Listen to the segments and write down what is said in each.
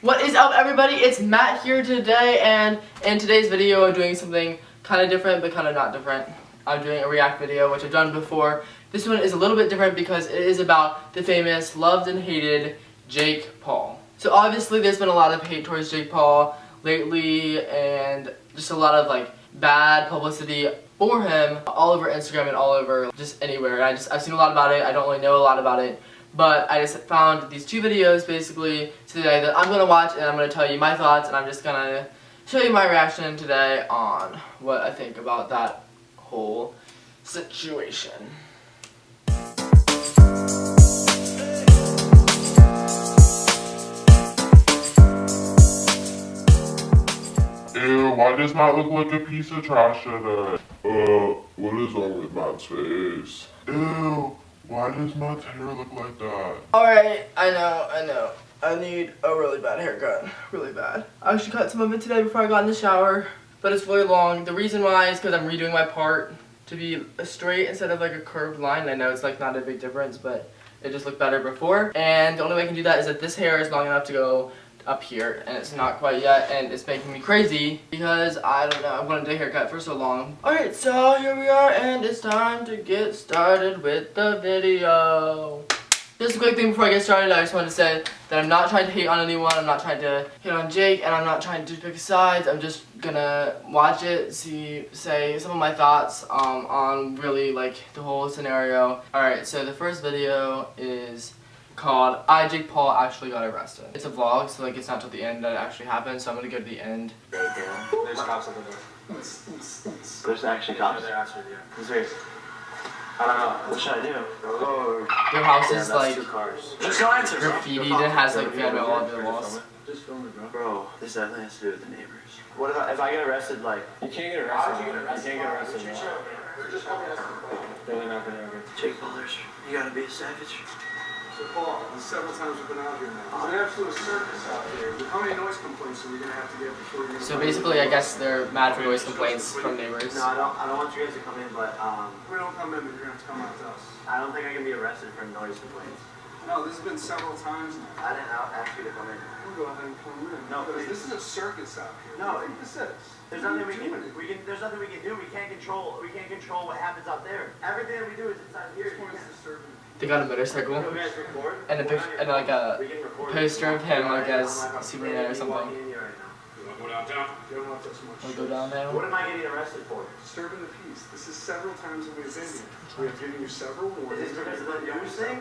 What is up, everybody? It's Matt here today, and in today's video I'm doing something kind of different but kind of not different. I'm doing a react video, which I've done before. This one is a little bit different because it is about the famous, loved and hated Jake Paul. So obviously there's been a lot of hate towards Jake Paul lately, and just a lot of like bad publicity for him all over Instagram and all over just anywhere. I've seen a lot about it. I don't really know a lot about it, but I just found these two videos basically today that I'm gonna watch, and I'm gonna tell you my thoughts, and I'm just gonna show you my reaction today on what I think about that whole situation. Ew, why does Matt look like a piece of trash today? What is wrong with Matt's face? Ew, why does Matt's hair look like that? Alright, I know. I need a really bad haircut. Really bad. I actually cut some of it today before I got in the shower, but it's really long. The reason why is because I'm redoing my part to be a straight instead of like a curved line. I know it's like not a big difference, but it just looked better before. And the only way I can do that is that this hair is long enough to go up here, and it's not quite yet, and it's making me crazy because I don't know, I've wanted a haircut for so long. Alright, so here we are, and it's time to get started with the video. Just a quick thing before I get started, I just wanted to say that I'm not trying to hate on anyone, I'm not trying to hate on Jake, and I'm not trying to pick sides. I'm just gonna watch it, say some of my thoughts on really like the whole scenario. Alright, so the first video is called Jake Paul Actually Got Arrested. It's a vlog, so like it's not till the end that it actually happens, so I'm gonna go to the end. There's cops at the door. There's actually cops? Who's there? I don't know. What should I do? Oh. Their house is like Just go answer. graffitied. It has like piano all over the walls. Just film it, bro. Bro, this definitely has to do with the neighbors. What if I get arrested? Like, you can't get arrested. You can't get arrested. Really not gonna happen. Jake Paulers, you gotta be a savage. So Paul, several times we've been out here now. There's an absolute circus out here. How many noise complaints are we gonna have to get before you're gonna? So basically, I guess they're mad for noise complaints from neighbors. No, I don't want you guys to come in, but We don't come in, but you're gonna have to come out to us. I don't think I can be arrested for noise complaints. No, this has been several times now. I didn't ask you to come in. We'll go ahead and come in. No, because please. this is a circus out here. No, what do you think this is? There's nothing we can. There's nothing we can do. We can't control what happens out there. Everything that we do is inside here. This one is disturbing. They got a motorcycle You guys record? and a picture and like a poster of him like as Superman or something. You wanna go downtown? You don't want this much. Wanna go down there? What am I getting arrested for? Disturbing the peace. This is several times that we've been here. We have given you several warnings. Is this because of the news thing?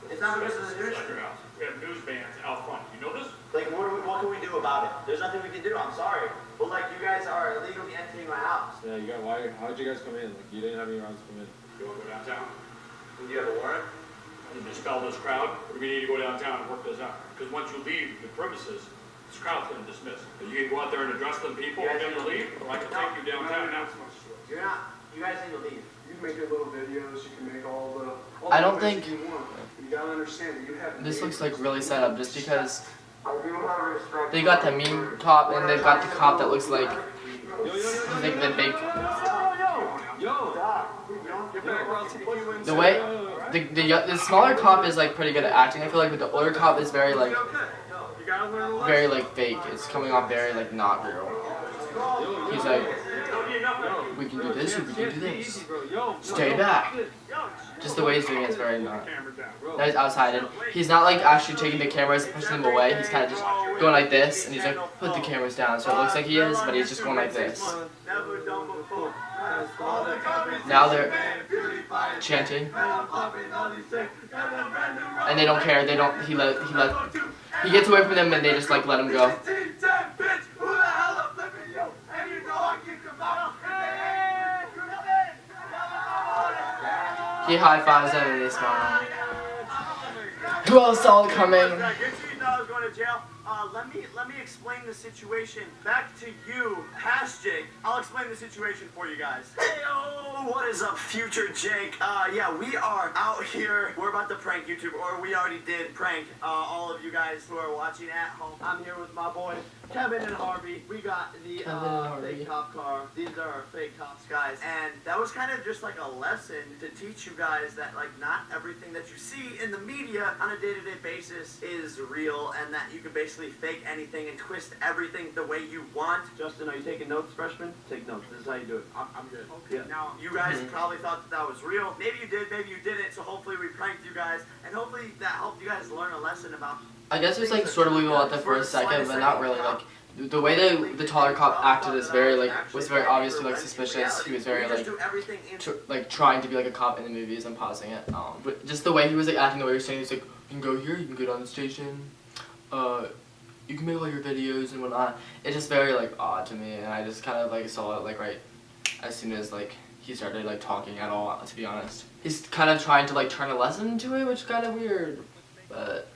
It's not because of the news thing. We have news vans out front. You know this? Like, what can we do about it? There's nothing we can do. I'm sorry. But like, you guys are illegally entering my house. Yeah, you got why? How did you guys come in? Like, you didn't have any rounds to come in. You want to go downtown? Do you have a warrant? And dispel this crowd? Or do we need to go downtown and work this out? Because once you leave the premises, this crowd's going to dismiss. You can go out there and address them people and then leave, or I can take you downtown now. You're not. You guys need to leave. You can make your little videos. You can make all the. I don't think you want. You gotta understand that you have. this looks like really set up just because We don't have respect. they got the mean cop and they've got the cop that looks like like the big. The way the smaller cop is like pretty good at acting. I feel like, but the older cop is very like fake. It's coming off very like not real. He's like, we can do this, or we can do this. Stay back. Just the way he's doing it is very not. Now he's outside, and he's not like actually taking the cameras and pushing them away. He's kind of just going like this, and he's like, put the cameras down. So it looks like he is, but he's just going like this. Now they're chanting, and they don't care. They don't. He gets away from them, and they just like let him go. He high fives them and they smile. Who else saw it coming? Let me explain the situation. Back to you, past Jake. I'll explain the situation for you guys. Heyo, what is up, future Jake? Yeah, we are out here. We're about to prank YouTube, or we already did prank all of you guys who are watching at home. I'm here with my boy Kevin and Harvey. We got the fake cop car. These are our fake cops, guys. And that was kind of just like a lesson to teach you guys that like not everything that you see in the media on a day-to-day basis is real, and that you can basically fake anything and twist everything the way you want. Justin, are you taking notes, freshman? Take notes. This is how you do it. I'm good. Okay, now you guys probably thought that was real. Maybe you did, maybe you didn't. So hopefully we pranked you guys, and hopefully that helped you guys learn a lesson about. I guess it's like sort of believable at the first second, but not really. Like the way the taller cop acted is very was very obviously like suspicious. He was very like trying to be like a cop in the movies. I'm pausing it. But just the way he was like acting, the way he was saying, he's like, you can go here, you can go down the station, you can make all your videos and whatnot. It's just very like odd to me, and I just kind of like saw it like right as soon as like he started like talking at all. To be honest, he's kind of trying to like turn a lesson into it, which is kind of weird, but.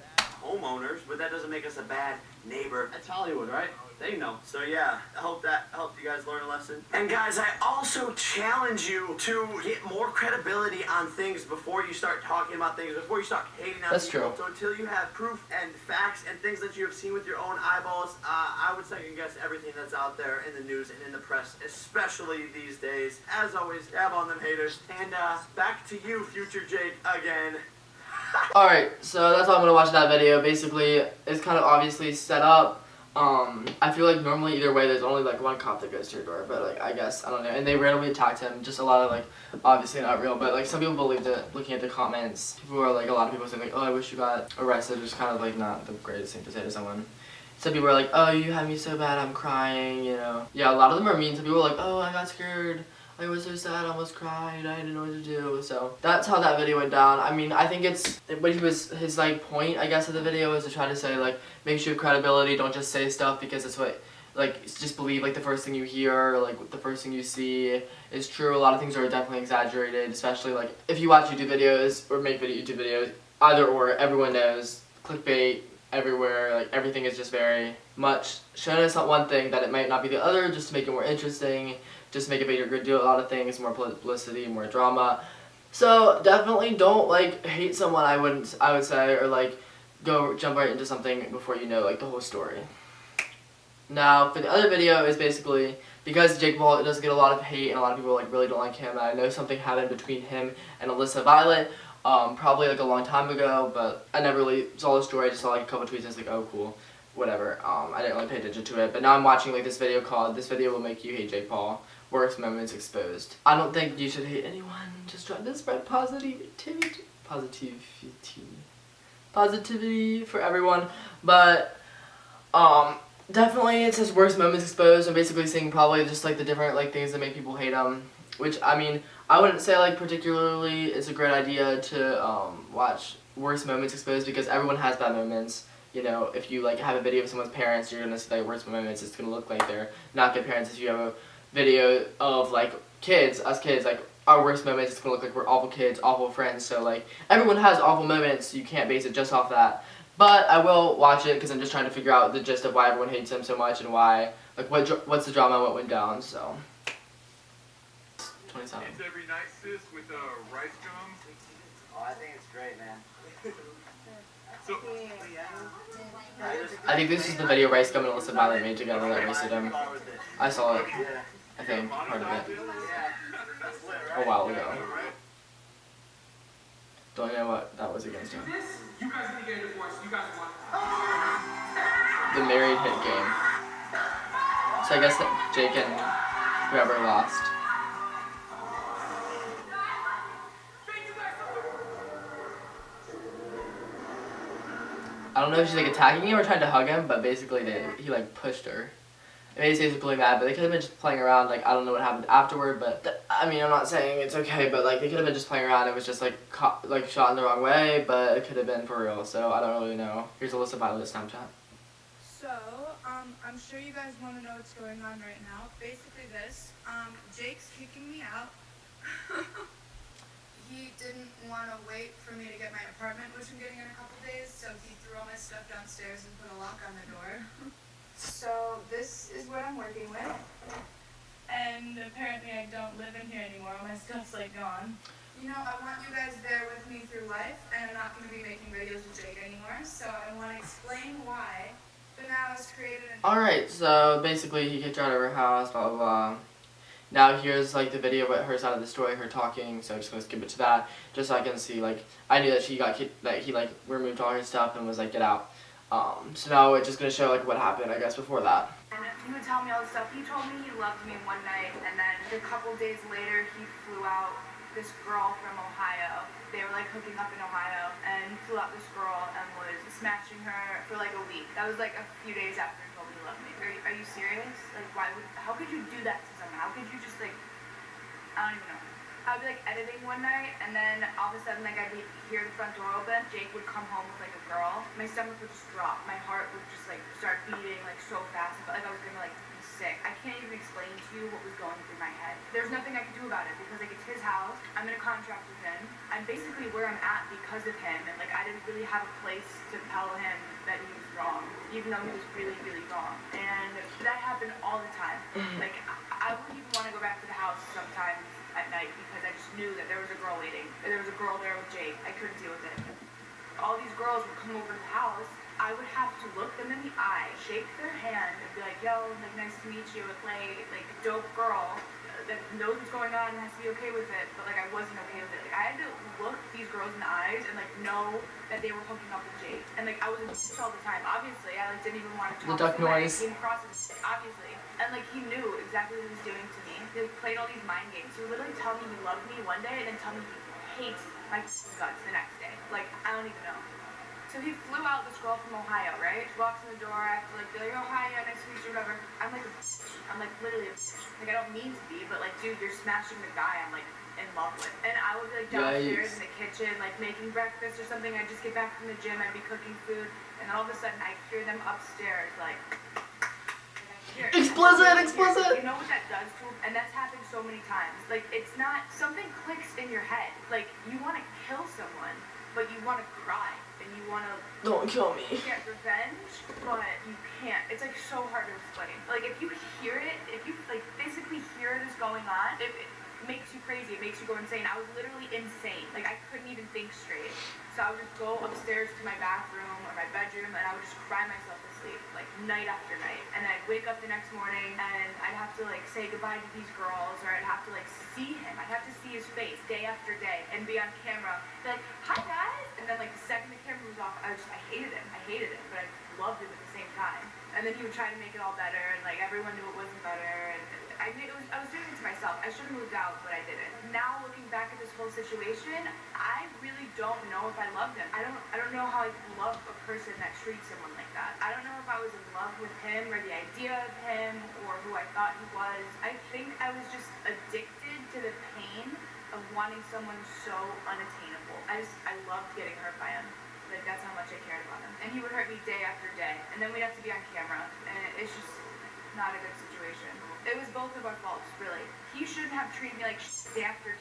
Homeowners, but that doesn't make us a bad neighbor. That's Hollywood, right? They know. So yeah, I hope that helped you guys learn a lesson. And guys, I also challenge you to get more credibility on things before you start talking about things, before you start hating on That's people. true. So until you have proof and facts and things that you have seen with your own eyeballs, I would second guess everything that's out there in the news and in the press, especially these days. As always, dab on them haters. And back to you, future Jake, again. Alright, so that's all I'm gonna watch that video. Basically, it's kind of obviously set up. I feel like normally either way there's only like one cop that goes to your door, but like I guess, I don't know, and they randomly attacked him, just a lot of like, obviously not real, but like some people believed it, looking at the comments. People were like, a lot of people saying like, oh, I wish you got arrested, which is kind of like not the greatest thing to say to someone. Some people were like, oh, you had me so bad, I'm crying, you know. Yeah, a lot of them are mean. Some people were like, oh, I got scared. I was so sad, I almost cried, I didn't know what to do. So that's how that video went down. I mean, I think it's what his like point, I guess, of the video is to try to say like, make sure you have credibility, don't just say stuff because it's what, like, just believe like the first thing you hear, or, like the first thing you see is true. A lot of things are definitely exaggerated, especially like if you watch YouTube videos or make YouTube videos, either or, everyone knows clickbait everywhere, like everything is just very much shown as one thing that it might not be the other, just to make it more interesting, just to make a bigger deal, a lot of things, more publicity, more drama. So definitely don't like hate someone, I would say, or like go jump right into something before you know like the whole story. Now for the other video is basically because Jake Paul does get a lot of hate and a lot of people like really don't like him, and I know something happened between him and Alyssa Violet probably like a long time ago, but I never really saw the story. I just saw like a couple tweets and I was like, oh cool, whatever. I didn't really pay attention to it, but now I'm watching like this video called "This Video Will Make You Hate Jake Paul. Worst Moments Exposed." I don't think you should hate anyone. Just trying to spread positivity for everyone. But definitely it says worst moments exposed. I'm basically saying probably just like the different like things that make people hate him. Which I mean, I wouldn't say like particularly it's a great idea to watch worst moments exposed because everyone has bad moments. You know, if you like have a video of someone's parents, you're gonna see like worst moments. It's gonna look like they're not good parents. If you have a video of like us kids, like our worst moments, it's gonna look like we're awful kids, awful friends. So like everyone has awful moments. You can't base it just off that. But I will watch it because I'm just trying to figure out the gist of why everyone hates him so much and why, like what's the drama, what went down. So 27. It's every night, sis, with rice gum. Oh, I think it's great, man. So, I think this is the video Rice Gum and Alyssa Violet made together that roasted him. I saw it. I think part of it a while ago. Don't know what that was against him. You guys need to get a divorce. You guys want. The married hit game. So I guess that Jake and whoever lost. I don't know if she's like attacking him or trying to hug him, but basically he like pushed her. It made me really mad, but they could have been just playing around. Like I don't know what happened afterward, but I mean I'm not saying it's okay, but like they could have been just playing around. It was just like shot in the wrong way, but it could have been for real. So I don't really know. Here's Alyssa Violet's Snapchat. So I'm sure you guys want to know what's going on right now. Basically this, Jake's kicking me out. He didn't want to wait for me to get my apartment, which I'm getting in a couple days, so he threw all my stuff downstairs and put a lock on the door. So this is what I'm working with. And apparently I don't live in here anymore. All my stuff's like gone. You know, I want you guys there with me through life, and I'm not going to be making videos with Jake anymore, so I want to explain why. But now it's created an... Alright, so basically he kicked her out of her house, blah blah blah. Now here's like the video of her side of the story, her talking, so I'm just gonna skip it to that, just so I can see, like, I knew that she got kicked, that he like removed all her stuff and was like, get out. So now we're just gonna show like what happened, I guess, before that. And he would tell me all this stuff. He told me he loved me one night, and then a couple days later, he flew out this girl from Ohio. They were like hooking up in Ohio, and he flew out this girl and was smashing her for like a week. That was like a few days after he told me he loved me. Are you serious? Like, how could you do that to someone? How could you just like, I don't even know. I'd be like editing one night, and then all of a sudden, like I'd hear the front door open. Jake would come home with like a girl. My stomach would just drop. My heart would just like start beating like so fast. I felt like I was gonna like be sick. I can't even explain to you what was going through my head. There's nothing I could do about it because like it's his house. I'm in a contract with him. I'm basically where I'm at because of him, and like I didn't really have a place to tell him that he was wrong, even though he was really, really wrong. And that happened all the time. Like I wouldn't even want to go back to the house sometimes at night because I just knew that there was a girl waiting. There was a girl there with Jake. I couldn't deal with it. All these girls would come over to the house. I would have to look them in the eye, shake their hand, and be like, yo, like, nice to meet you. Like a dope girl that knows what's going on and has to be okay with it, but like I wasn't okay with it. Like I had to look these girls in the eyes and like know that they were hooking up with Jake. And like I was in all the time. Obviously, I like didn't even want to talk The duck to him. noise. I came across him, obviously. And like he knew exactly what he was doing to me. He like, played all these mind games. He would literally tell me he loved me one day and then tell me he hates my guts the next day. Like I don't even know. So he flew out this girl from Ohio, right? She walks in the door, I have to like be like, oh hi, yeah, nice to meet you, whatever. I'm like literally like I don't mean to be, but like dude, you're smashing the guy I'm like in love with. And I would be like downstairs in the kitchen, like making breakfast or something. I'd just get back from the gym, I'd be cooking food, and then all of a sudden I'd hear them upstairs like Explicit. You know what that does to him? And that's happened so many times. Like it's not something clicks in your head. Like you want to kill someone, but you want to cry and you want to Don't kill me. get revenge, but you can't. It's like so hard to explain. Like if you hear it, if you like physically hear this going on, it makes you crazy. It makes you go insane. I was literally insane. Like I couldn't even think straight. So I would just go upstairs to my bathroom or my bedroom and I would just cry myself to sleep, like night after night. And I'd wake up the next morning and I'd have to like say goodbye to these girls, or I'd have to like see him. I'd have to see his face day after day and be on camera, be like, hi guys. And then like the second the camera was off, I hated him, but I loved him at the same time. And then he would try to make it all better, and like everyone knew it wasn't better, and I was doing it to myself. I should have moved out, but I didn't. Now looking back at this whole situation, I really don't know if I loved him. I don't know how I could love a person that treats someone like that. I don't know if I was in love with him or the idea of him or who I thought he was. I think I was just addicted to the pain of wanting someone so unattainable. I loved getting hurt by him. Like that's how much I cared about him. And he would hurt me day after day. And then we'd have to be on camera. And it's just not a good situation. It was both of our faults, really. He shouldn't have treated me like day after.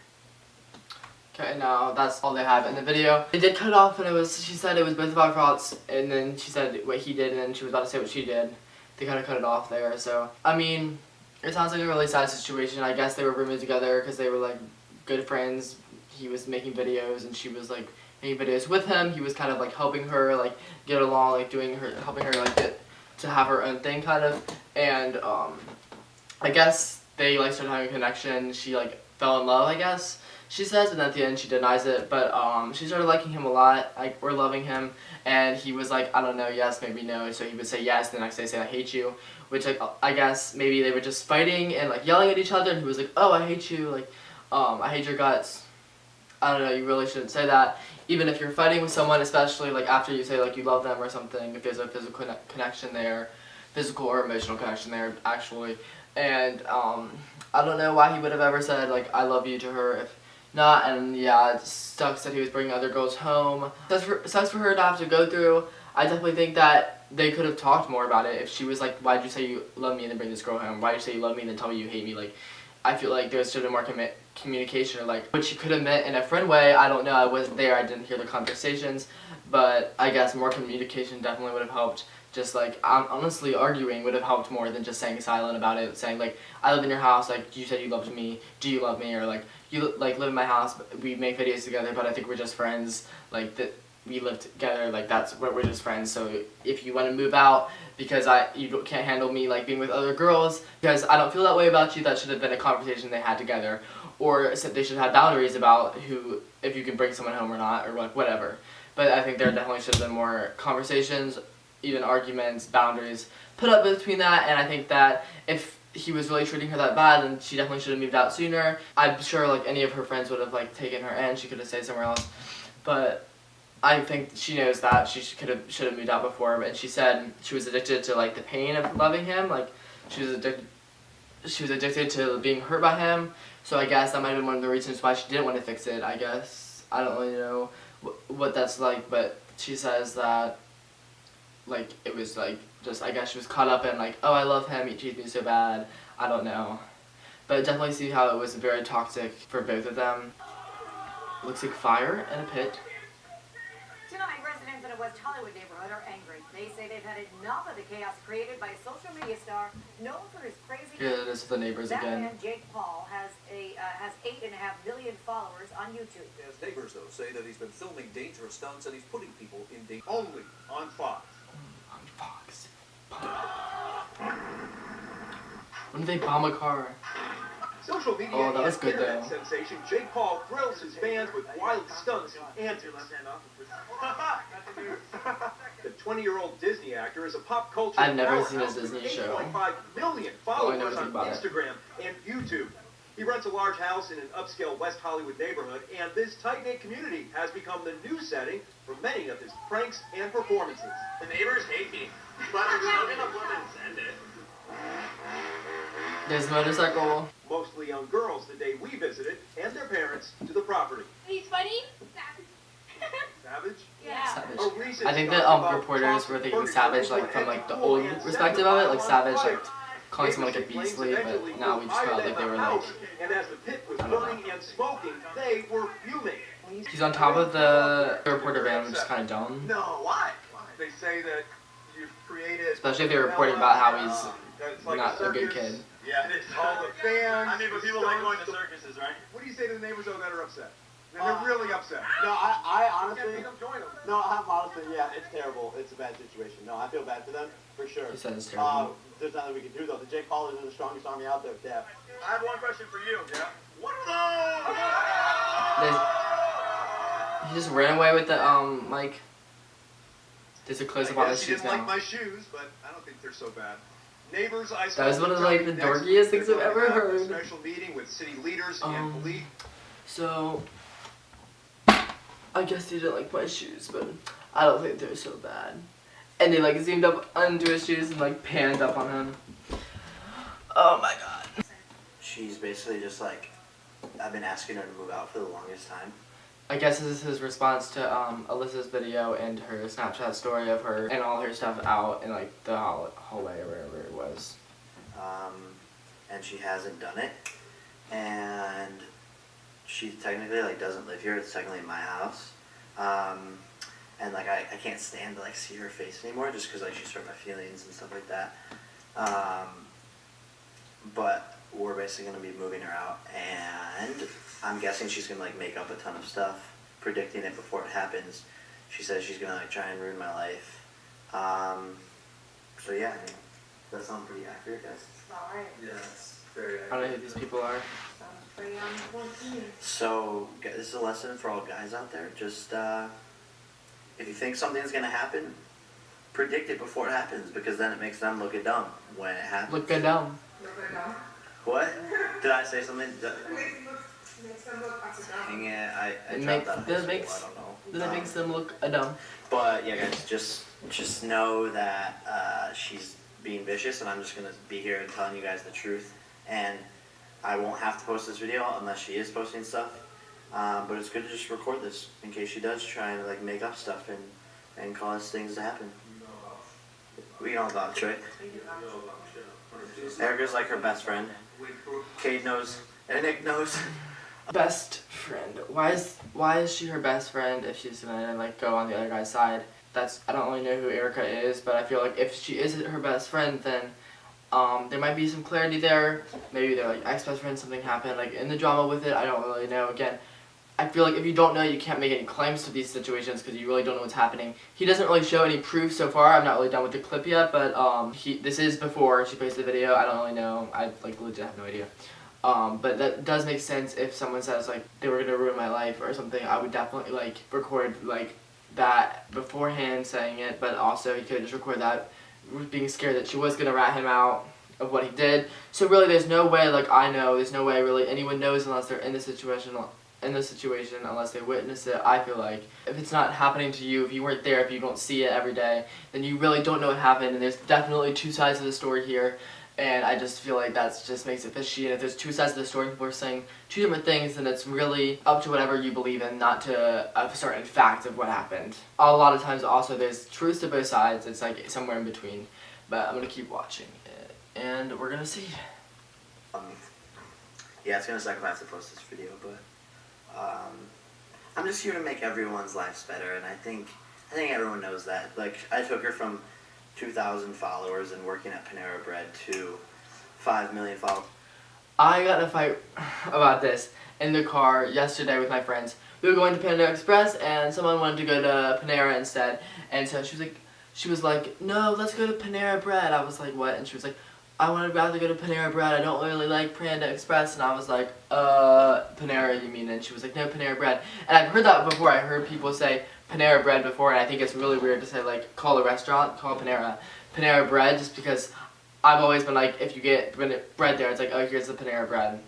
Okay, now that's all they have in the video. They did cut it off, and she said it was both of our faults, and then she said what he did, and then she was about to say what she did. They kind of cut it off there, so. I mean, it sounds like a really sad situation. I guess they were rooming together because they were like good friends. He was making videos, and she was like making videos with him. He was kind of like helping her like get along, like helping her like get to have her own thing kind of. And I guess they like started having a connection. She like fell in love, I guess she says, and at the end she denies it. But she started liking him a lot, like or loving him, and he was like, I don't know, yes, maybe no. So he would say yes, the next day say I hate you, which like I guess maybe they were just fighting and like yelling at each other, and he was like, oh, I hate you, like I hate your guts. I don't know, you really shouldn't say that. Even if you're fighting with someone, especially like after you say like you love them or something, if there's a physical connection there, physical or emotional connection there, actually. And I don't know why he would have ever said like I love you to her if not. And yeah, it sucks that he was bringing other girls home. Sucks for her to have to go through. I definitely think that they could have talked more about it. If she was like, why'd you say you love me and then bring this girl home? Why'd you say you love me and then tell me you hate me? Like, I feel like there should have been more communication, or like what she could have meant in a friend way. I don't know. I wasn't there. I didn't hear the conversations, but I guess more communication definitely would have helped. Just like honestly, arguing would have helped more than just saying silent about it. Saying like, I live in your house. Like you said, you loved me. Do you love me? Or like you like live in my house. We make videos together, but I think we're just friends. Like that. We live together, like that's what we're just friends. So if you want to move out because you can't handle me like being with other girls, because I don't feel that way about you, that should have been a conversation they had together, or they should have boundaries about if you can bring someone home or not, or like whatever. But I think there definitely should have been more conversations even arguments, boundaries put up between that, and I think that if he was really treating her that bad, then she definitely should have moved out sooner. I'm sure like any of her friends would have like taken her in, she could have stayed somewhere else, but I think she knows that she should have moved out before, and she said she was addicted to like the pain of loving him, like she was addicted to being hurt by him, so I guess that might have been one of the reasons why she didn't want to fix it, I guess. I don't really know what that's like, but she says that like it was like just, I guess she was caught up in like, oh, I love him, he treats me so bad, I don't know. But definitely see how it was very toxic for both of them. Looks like fire in a pit. Tonight, residents in a West Hollywood neighborhood are angry. They say they've had enough of the chaos created by a social media star known for his crazy... Here it is with the neighbors that again. man, Jake Paul, has 8.5 million followers on YouTube. His neighbors, though, say that he's been filming dangerous stunts and he's putting people in danger. Only on Fox. On Fox. When did they bomb a car? Social media Oh, that was good, internet though. sensation Jake Paul thrills his fans with wild stunts and antics. The 20-year-old Disney actor is a pop culture I've never seen a powerhouse with Disney show. 8.5 million Oh, I followers never on think about it. Instagram and YouTube. He rents a large house in an upscale West Hollywood neighborhood, and this tight-knit community has become the new setting for many of his pranks and performances. The neighbors hate me, but I'm still gonna put and send it. There's a motorcycle. Mostly young girls the day we visited, and their parents, to the property. He's funny? Savage? Yeah. Savage. A recent I think story the about reporters were thinking furniture savage into like an from like the empty old pool and perspective set of it, the like fire savage on like calling someone like a Neighbors say beastly, flames but eventually now we grew just felt higher like they than were the like, house, and as the pit was I don't know. burning and smoking, they were fuming. he's on top of the reporter van, which is kind of dumb. No, why? They say that you've created... Especially if they're reporting about how he's That's like not a good circus. kid. Yeah, it is. All the fans. I mean, but people like going to circuses, right? What do you say to the neighbors though that are upset? They're really upset. No, I You honestly, can't join them. no, I'm honestly, yeah, it's terrible. It's a bad situation. No, I feel bad for them, for sure. He said it's terrible. There's nothing we can do though. The Jake Paul is the strongest army out there. Yeah. I have one question for you. Yeah. What are those? He just ran away with the mic. There's a close up on his She shoes didn't like now. my shoes, but I don't think they're so bad. Neighbors, I That was one of like the dorkiest things I've ever A heard. special meeting with city leaders and police. So I guess he didn't like my shoes, but I don't think they're so bad. And they like zoomed up onto his shoes and like panned up on him. Oh my god. She's basically just like, I've been asking her to move out for the longest time. I guess this is his response to Alyssa's video and her Snapchat story of her and all her stuff out in like the hallway or wherever it was. And she hasn't done it. And she technically like doesn't live here. It's technically my house. And like I can't stand to like see her face anymore just because like she's hurt my feelings and stuff like that. But we're basically gonna be moving her out, and I'm guessing she's gonna like make up a ton of stuff, predicting it before it happens. She says she's gonna like try and ruin my life. So yeah, I mean, that sounds pretty accurate, guys. Alright. Yeah, it's very accurate. I don't know who these people are. Sounds pretty on point to me. So this is a lesson for all guys out there. Just if you think something's gonna happen, predict it before it happens, because then it makes them look a dumb when it happens. Look good dumb. What? Did I say something? Dang it, I dropped out of high school, I don't know. That makes them look a dumb. But yeah, guys, just know that she's being vicious, and I'm just gonna be here and telling you guys the truth. And I won't have to post this video unless she is posting stuff. But it's good to just record this in case she does try and like make up stuff and cause things to happen. We know about Troy. Erica's like her best friend. Cade knows, and Nick knows. Best friend. Why is she her best friend if she's gonna like go on the other guy's side? I don't really know who Erica is, but I feel like if she is her best friend, then there might be some clarity there. Maybe they're like ex-best friends, something happened like in the drama with it. I don't really know. Again, I feel like if you don't know, you can't make any claims to these situations because you really don't know what's happening. He doesn't really show any proof so far. I'm not really done with the clip yet, but this is before she posted the video. I don't really know. I like legit have no idea. But that does make sense if someone says like they were gonna ruin my life or something. I would definitely like record like that beforehand saying it, but also he could just record that being scared that she was going to rat him out of what he did. So really there's no way, like I know, there's no way really anyone knows unless they're in the situation, unless they witness it. I feel like if it's not happening to you, if you weren't there, if you don't see it every day, then you really don't know what happened, and there's definitely two sides of the story here. And I just feel like that just makes it fishy. And if there's two sides of the story, people are saying two different things, then it's really up to whatever you believe in, not to a certain fact of what happened. A lot of times also there's truth to both sides. It's like somewhere in between. But I'm going to keep watching it, and we're going to see. Yeah, it's going to suck if I have to post this video, but I'm just here to make everyone's lives better, and I think everyone knows that. Like, I took her from 2,000 followers and working at Panera Bread to 5 million followers. I got in a fight about this in the car yesterday with my friends. We were going to Panda Express and someone wanted to go to Panera instead. And so she was like, no, let's go to Panera Bread. I was like, what? And she was like, I would rather go to Panera Bread. I don't really like Panda Express. And I was like, Panera you mean? And she was like, no, Panera Bread. And I've heard that before. I heard people say Panera Bread before, and I think it's really weird to say, like, call a restaurant, call Panera Bread, just because I've always been like, if you get bread there, it's like, oh, here's the Panera Bread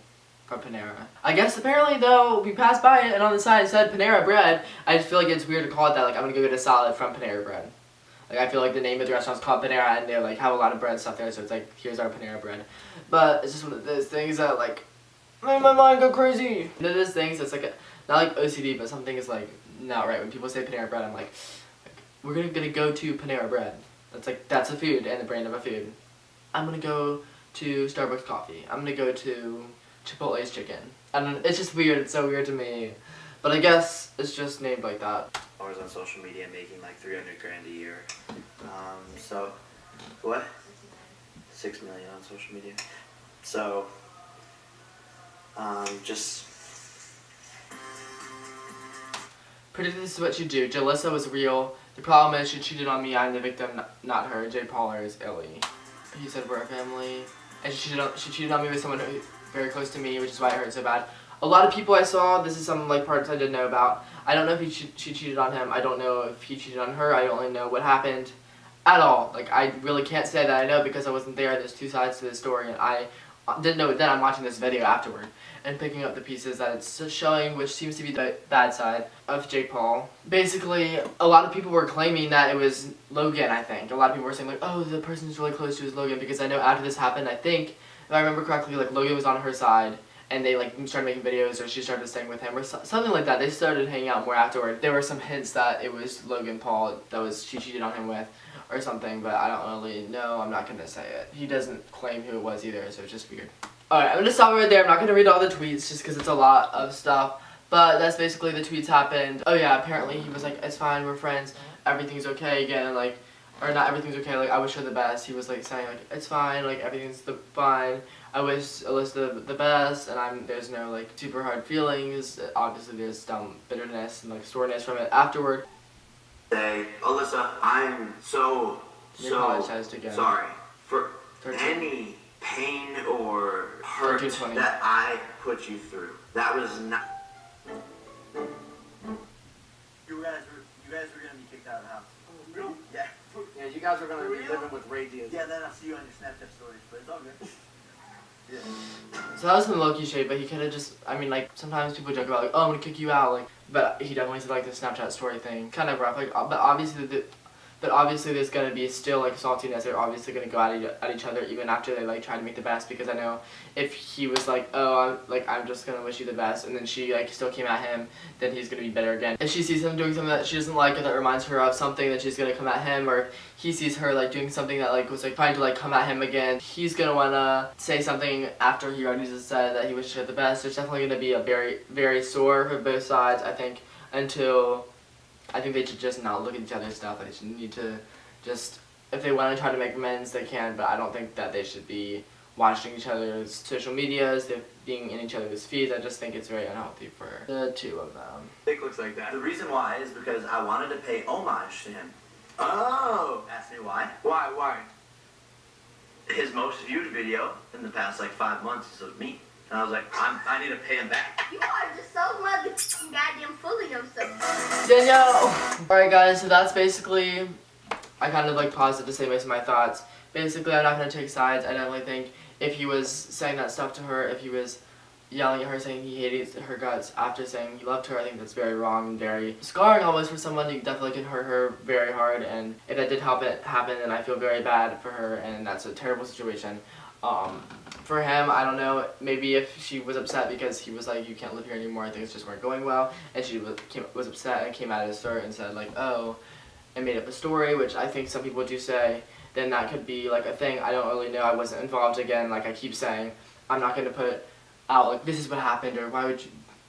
from Panera. I guess apparently, though, we passed by it, and on the side it said Panera Bread. I just feel like it's weird to call it that. Like, I'm gonna go get a salad from Panera Bread. Like, I feel like the name of the restaurant's called Panera, and they like have a lot of bread stuff there, so it's like, here's our Panera Bread. But it's just one of those things that like make my mind go crazy. One of those things that's like not like OCD, but something is like not right. When people say Panera Bread, I'm like we're gonna go to Panera Bread. That's a food and the brand of a food. I'm gonna go to Starbucks coffee. I'm gonna go to Chipotle's chicken. And it's just weird. It's so weird to me. But I guess it's just named like that. Hours on social media, making like 300 grand a year. So, what? 6 million on social media. So, just. Pretty this is what you do. Jalissa was real. The problem is she cheated on me. I'm the victim, not her. Jay Pauler is Illy. He said we're a family. And she cheated on me with someone who, very close to me, which is why it hurt so bad. A lot of people I saw, this is some like parts I didn't know about. I don't know if she cheated on him. I don't know if he cheated on her. I don't really know what happened at all. Like, I really can't say that I know because I wasn't there. There's two sides to the story, and I didn't know it then. I'm watching this video afterward and picking up the pieces that it's showing, which seems to be the bad side of Jake Paul. Basically, a lot of people were claiming that it was Logan, I think. A lot of people were saying, like, oh, the person who's really close to is Logan, because I know after this happened, I think, if I remember correctly, like, Logan was on her side, and they, like, started making videos, or she started staying with him, or something like that. They started hanging out more afterward. There were some hints that it was Logan Paul that she cheated on him with, or something, but I don't really know. I'm not gonna say it. He doesn't claim who it was either, so it's just weird. Alright, I'm gonna stop right there. I'm not gonna read all the tweets just because it's a lot of stuff, but that's basically the tweets happened. Oh yeah, apparently he was like, it's fine, we're friends, everything's okay again, like, or not everything's okay, like, I wish her the best. He was like saying, like, it's fine, like, everything's fine. I wish Alyssa the best, and there's no, like, super hard feelings. Obviously there's bitterness and, like, soreness from it afterward. Say, Alyssa, I'm so sorry for 13. any pain or hurt that I put you through. That was not. You guys were gonna be kicked out of the house. Oh, really? Yeah. Yeah, you guys are gonna be living with Ray Diaz. Yeah, then I'll see you on your Snapchat stories, but it's all good. Yeah. So that was some low-key shade, but he could have just, I mean, like, sometimes people joke about, like, oh, I'm gonna kick you out, like, but he definitely said, like, the Snapchat story thing. Kind of rough, like, but obviously there's gonna be still, like, saltiness. They're obviously gonna go at each other even after they, like, try to make the best, because I know if he was like, oh, I'm just gonna wish you the best, and then she, like, still came at him, then he's gonna be bitter again. If she sees him doing something that she doesn't like, or that reminds her of something, then she's gonna come at him, or if he sees her, like, doing something that, like, was, like, trying to, like, come at him again, he's gonna wanna say something after he already just said that he wished her the best. There's definitely gonna be a very, very sore for both sides, I think, until I think they should just not look at each other's stuff. They should need to just, if they want to try to make amends, they can, but I don't think that they should be watching each other's social medias, they're being in each other's feeds. I just think it's very unhealthy for the two of them. It looks like that. The reason why is because I wanted to pay homage to him. Oh! Ask me why? Why? His most viewed video in the past, like, 5 months is of me. And I was like, I need to pay him back. You are just so goddamn full of yourself. Danielle! Alright guys, so that's basically, I kind of like paused it to say most of my thoughts. Basically, I'm not going to take sides. I definitely think if he was saying that stuff to her, if he was yelling at her saying he hated her guts after saying he loved her, I think that's very wrong and very scarring almost for someone. You definitely can hurt her very hard, and if that did happen, then I feel very bad for her, and that's a terrible situation. For him, I don't know, maybe if she was upset because he was like, you can't live here anymore, things just weren't going well, and she was upset and came out of his throat and said like, oh, and made up a story, which I think some people do say, then that could be like a thing. I don't really know. I wasn't involved. Again, like I keep saying, I'm not going to put out like this is what happened or why would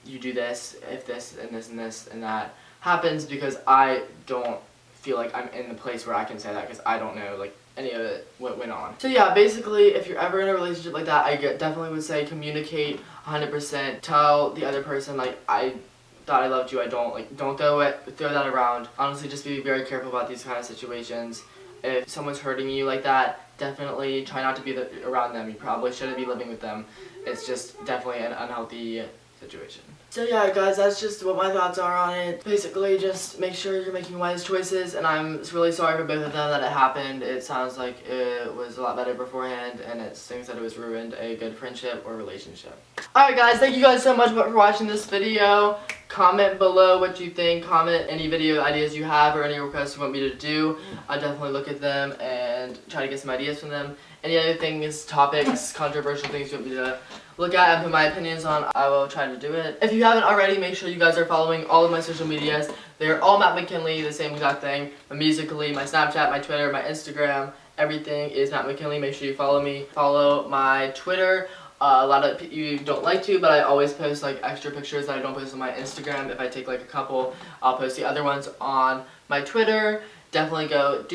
you do this if this and this and this and that happens, because I don't feel like I'm in the place where I can say that, because I don't know like any of it what went on. So yeah, basically if you're ever in a relationship like that, I definitely would say communicate 100%. Tell the other person like, I thought I loved you, I don't, like don't throw that around. Honestly, just be very careful about these kind of situations. If someone's hurting you like that, definitely try not to be around them. You probably shouldn't be living with them. It's just definitely an unhealthy situation. So yeah guys, that's just what my thoughts are on it. Basically just make sure you're making wise choices, and I'm really sorry for both of them that it happened. It sounds like it was a lot better beforehand, and it stinks that it was ruined a good friendship or relationship. Alright guys, thank you guys so much for watching this video. Comment below what you think. Comment any video ideas you have or any requests you want me to do. I definitely look at them and try to get some ideas from them. Any other things, topics, controversial things you want me to look at and put my opinions on, I will try to do it. If you haven't already, make sure you guys are following all of my social medias. They're all Matt Mckenley, the same exact thing. My Musical.ly, my Snapchat, my Twitter, my Instagram, everything is Matt Mckenley. Make sure you follow me. Follow my Twitter. A lot of you don't like to, but I always post like extra pictures that I don't post on my Instagram. If I take like a couple, I'll post the other ones on my Twitter. Definitely go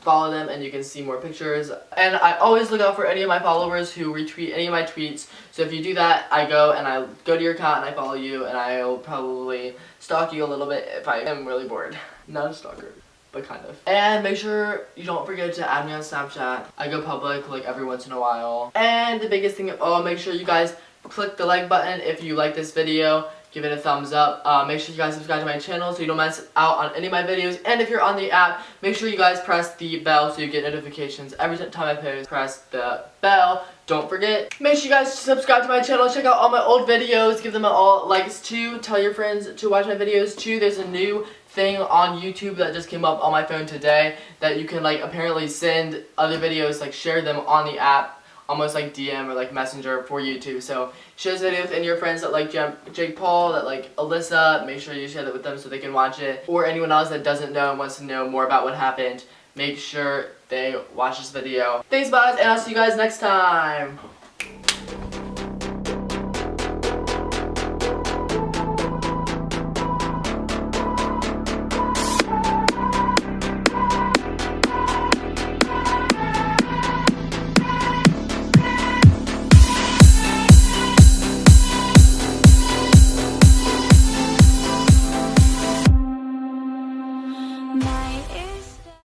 follow them and you can see more pictures. And I always look out for any of my followers who retweet any of my tweets. So if you do that, I go to your account and I follow you, and I'll probably stalk you a little bit if I am really bored. Not a stalker, but kind of. And make sure you don't forget to add me on Snapchat. I go public like every once in a while. And the biggest thing of all, make sure you guys click the like button if you like this video. Give it a thumbs up. Make sure you guys subscribe to my channel so you don't miss out on any of my videos. And if you're on the app, make sure you guys press the bell so you get notifications every time I post. Press the bell. Don't forget. Make sure you guys subscribe to my channel. Check out all my old videos. Give them all likes too. Tell your friends to watch my videos too. There's a new thing on YouTube that just came up on my phone today that you can like apparently send other videos, like share them on the app. Almost like DM or like Messenger for YouTube. So share this video with any of your friends that like Jake Paul, that like Alyssa. Make sure you share that with them so they can watch it. Or anyone else that doesn't know and wants to know more about what happened. Make sure they watch this video. Thanks guys, and I'll see you guys next time.